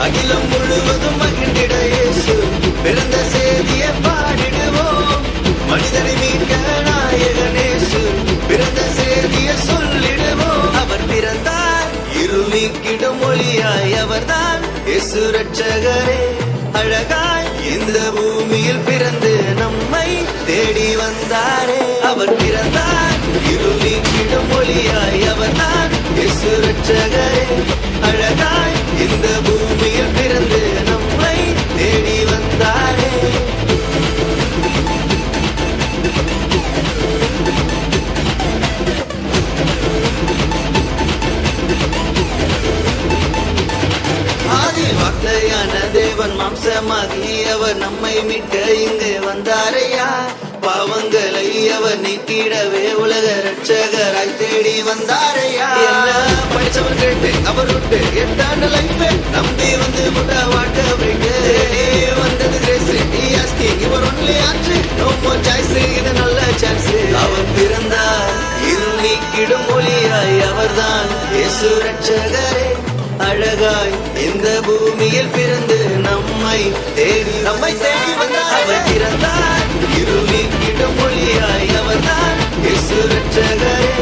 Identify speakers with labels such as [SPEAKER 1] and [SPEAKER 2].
[SPEAKER 1] அகிலம் முழுவதும் மகிழ்ந்திட இயேசு பிறந்த செய்தியை பாடிடுவோம். மனிதனை மீட்க நாயகனேசு பிறந்த செய்தியை சொல்லிடுவோம். அவர் பிறந்தார் இருள் நீக்கிடும் ஒளியாய், அவர்தான் இயேசு ரட்சகரே. அழகாய் இந்த பூமியில் பிறந்து நம்மை தேடி வந்தாரே. அவர் பிறந்தார் இருள் நீக்கிடும் ஒளியாய், அவர்தான் இயேசு ரட்சகரே. அழகாய் இந்த பூமியில் பிறந்து நம்மை தேடி வந்தாரே. வார்த்தையான தேவன் மாம்சமாகி அவர் நம்மை மீட்க இங்கு வந்தாரையா. பாவங்களை அவர் நீக்கிடவே உலக ரட்சகராய் தேடி வந்தாரையா. என்ன படிச்சவர் கேட்டு அவர் விட்டு எட்டாண்டு லைஃப் நம்பி வந்து முட்டா வாட்ட பிரேக் வந்தது கிரேஸ். இவர் ஒன்லி ஆச்சு, நோ மோர் சாய்ஸ், இது நல்ல சான்ஸ். அவர் பிறந்தார் இருள் நீக்கிடும் ஒளியாய், அவர்தான் இயேசு ரட்சகரே. அழகாய் இந்த பூமியில் பிறந்து நம்மை தேடி வந்தார். அவர் பிறந்தார் இருள் நீக்கிடும் ஒளியாய், அவர்தான் இயேசு ரட்சகரே.